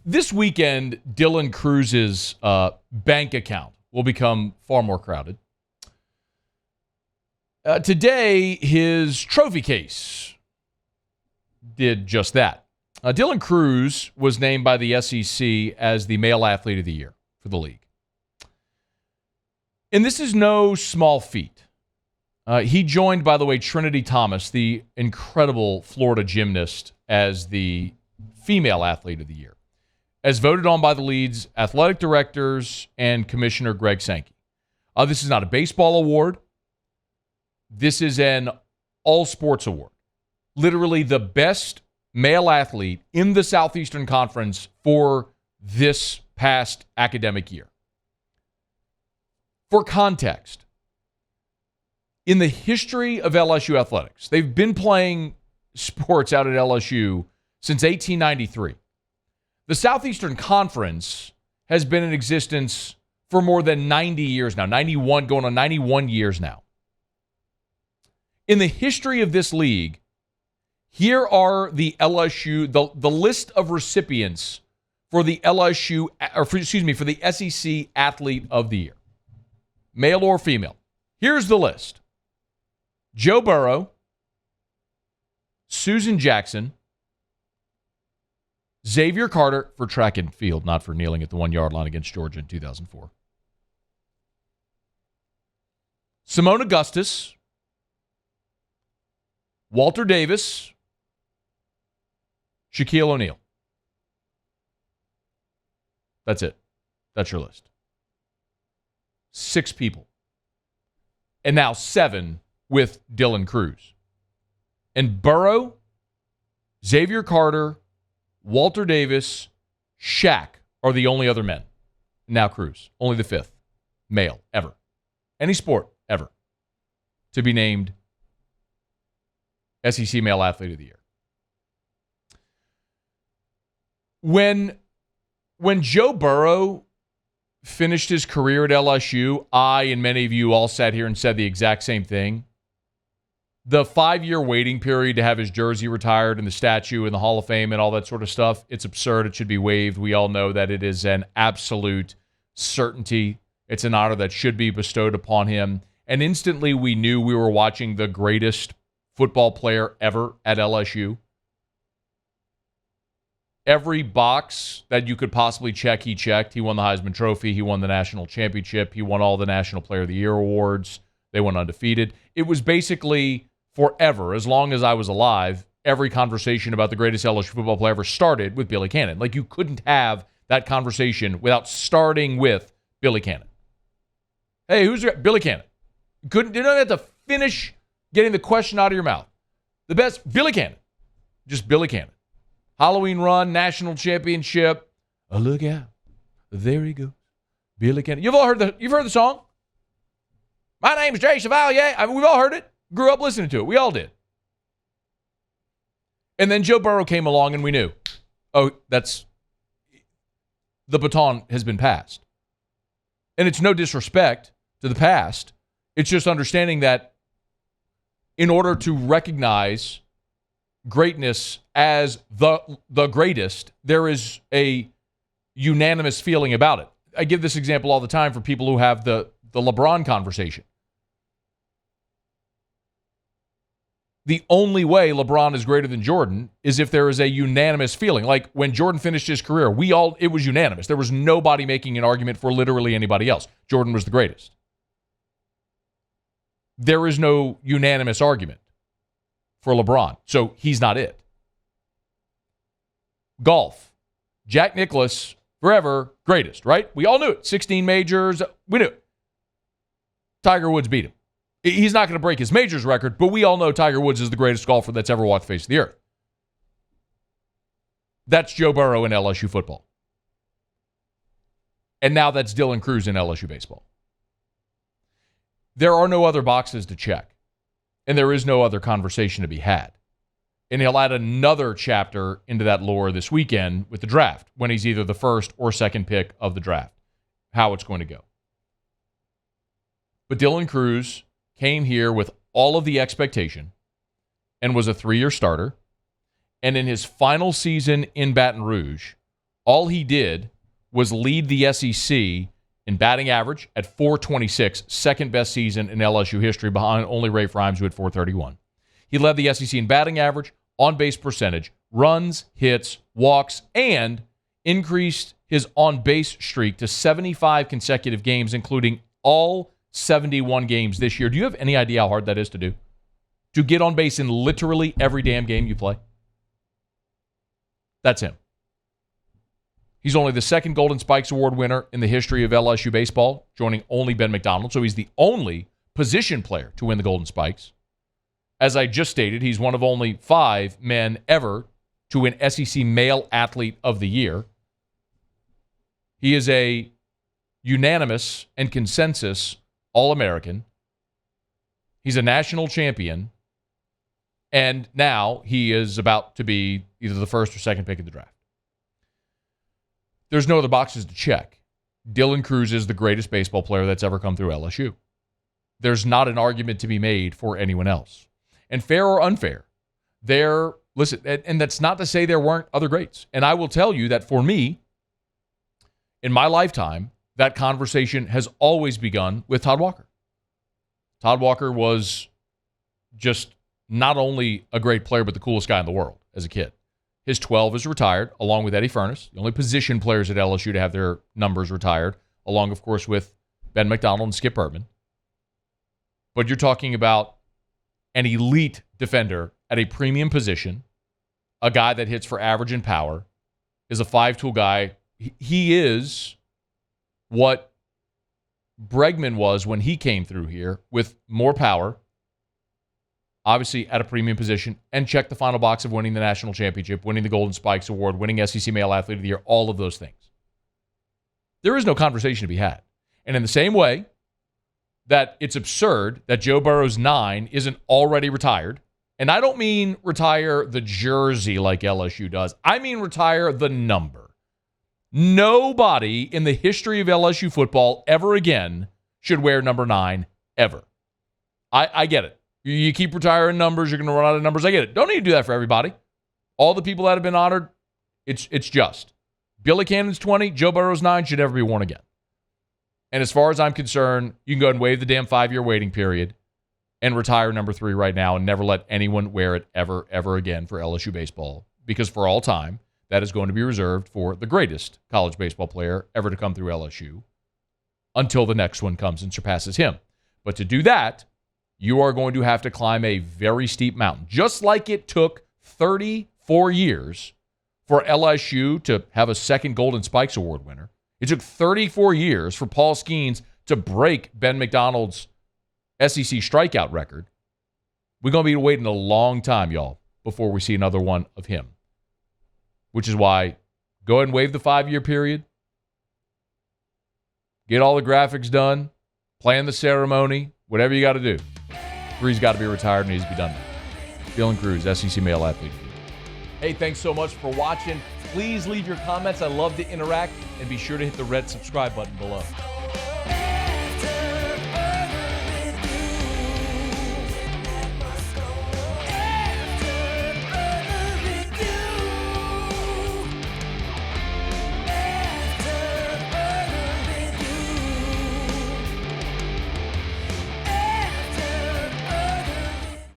This weekend, Dylan Cruz's bank account will become far more crowded. Today, his trophy case did just that. Dylan Cruz was named by the SEC as the Male Athlete of the Year for the league. And this is no small feat. He joined, by the way, Trinity Thomas, the incredible Florida gymnast, as the Female Athlete of the Year, as voted on by the league's athletic directors and Commissioner Greg Sankey. This is not a baseball award. This is an all-sports award. Literally the best male athlete in the Southeastern Conference for this past academic year. For context, in the history of LSU athletics, they've been playing sports out at LSU since 1893. The Southeastern Conference has been in existence for more than 90 years now, 91, going on 91 years now. In the history of this league, here are the LSU, the list of recipients for the LSU, for the SEC Athlete of the Year, male or female. Here's the list: Joe Burrow, Susan Jackson, Xavier Carter for track and field, not for kneeling at the 1-yard line against Georgia in 2004. Simone Augustus, Walter Davis, Shaquille O'Neal. That's it. That's your list. 6 people. And now 7 with Dylan Cruz. And Burrow, Xavier Carter, Walter Davis, Shaq are the only other men. Now Cruz, only the 5th male ever. Any sport ever to be named SEC Male Athlete of the Year. When Joe Burrow finished his career at LSU, I and many of you all sat here and said the exact same thing. The 5-year waiting period to have his jersey retired and the statue and the Hall of Fame and all that sort of stuff, it's absurd. It should be waived. We all know that it is an absolute certainty. It's an honor that should be bestowed upon him. And instantly we knew we were watching the greatest football player ever at LSU. Every box that you could possibly check, he checked. He won the Heisman Trophy. He won the national championship. He won all the National Player of the Year awards. They went undefeated. It was basically forever, as long as I was alive, every conversation about the greatest LSU football player ever started with Billy Cannon. Like, you couldn't have that conversation without starting with Billy Cannon. Hey, who's Billy Cannon? You don't have to finish getting the question out of your mouth. The best, Billy Cannon. Just Billy Cannon. Halloween run, national championship. Oh, look out. There he goes. Billy Cannon. You've heard the song? My name is Jay Chevalier. I mean, we've all heard it. Grew up listening to it. We all did. And then Joe Burrow came along and we knew, the baton has been passed. And it's no disrespect to the past. It's just understanding that in order to recognize greatness as the greatest, there is a unanimous feeling about it. I give this example all the time for people who have the LeBron conversation. The only way LeBron is greater than Jordan is if there is a unanimous feeling. Like when Jordan finished his career, it was unanimous. There was nobody making an argument for literally anybody else. Jordan was the greatest. There is no unanimous argument for LeBron, so he's not it. Golf. Jack Nicklaus, forever greatest, right? We all knew it. 16 majors, we knew it. Tiger Woods beat him. He's not going to break his majors record, but we all know Tiger Woods is the greatest golfer that's ever walked the face of the earth. That's Joe Burrow in LSU football. And now that's Dylan Cruz in LSU baseball. There are no other boxes to check, and there is no other conversation to be had. And he'll add another chapter into that lore this weekend with the draft, when he's either the first or second pick of the draft, how it's going to go. But Dylan Cruz came here with all of the expectation and was a 3-year starter. And in his final season in Baton Rouge, All he did was lead the SEC in batting average at 426, second best season in LSU history behind only Ray Frimes, who had 431. He led the SEC in batting average, on-base percentage, runs, hits, walks, and increased his on-base streak to 75 consecutive games, including all 71 games this year. Do you have any idea how hard that is to do? To get on base in literally every damn game you play? That's him. He's only the second Golden Spikes Award winner in the history of LSU baseball, joining only Ben McDonald. So he's the only position player to win the Golden Spikes. As I just stated, he's one of only 5 men ever to win SEC Male Athlete of the Year. He is a unanimous and consensus All-American. He's a national champion. And now he is about to be either the first or second pick of the draft. There's no other boxes to check. Dylan Cruz is the greatest baseball player that's ever come through LSU. There's not an argument to be made for anyone else. And fair or unfair, listen, and that's not to say there weren't other greats. And I will tell you that for me, in my lifetime, that conversation has always begun with Todd Walker. Todd Walker was just not only a great player, but the coolest guy in the world as a kid. His 12 is retired, along with Eddie Furness, the only position players at LSU to have their numbers retired, along, of course, with Ben McDonald and Skip Bertman. But you're talking about an elite defender at a premium position, a guy that hits for average and power, is a 5-tool guy. He is what Bregman was when he came through here, with more power, obviously at a premium position, and check the final box of winning the national championship, winning the Golden Spikes Award, winning SEC Male Athlete of the Year, all of those things. There is no conversation to be had. And in the same way that it's absurd that Joe Burrow's 9 isn't already retired, and I don't mean retire the jersey like LSU does. I mean retire the number. Nobody in the history of LSU football ever again should wear number 9, ever. I get it. You keep retiring numbers, you're going to run out of numbers. I get it. Don't need to do that for everybody. All the people that have been honored, it's just. Billy Cannon's 20, Joe Burrow's 9 should never be worn again. And as far as I'm concerned, you can go ahead and waive the damn 5-year waiting period and retire number 3 right now and never let anyone wear it ever, ever again for LSU baseball. Because for all time, that is going to be reserved for the greatest college baseball player ever to come through LSU until the next one comes and surpasses him. But to do that, you are going to have to climb a very steep mountain. Just like it took 34 years for LSU to have a second Golden Spikes Award winner. It took 34 years for Paul Skeens to break Ben McDonald's SEC strikeout record. We're going to be waiting a long time, y'all, before we see another one of him. Which is why, go ahead and waive the 5-year period. Get all the graphics done. Plan the ceremony. Whatever you got to do. 3's got to be retired and needs to be done. Dylan Cruz, SEC Male Athlete. Hey, thanks so much for watching. Please leave your comments. I love to interact. And be sure to hit the red subscribe button below.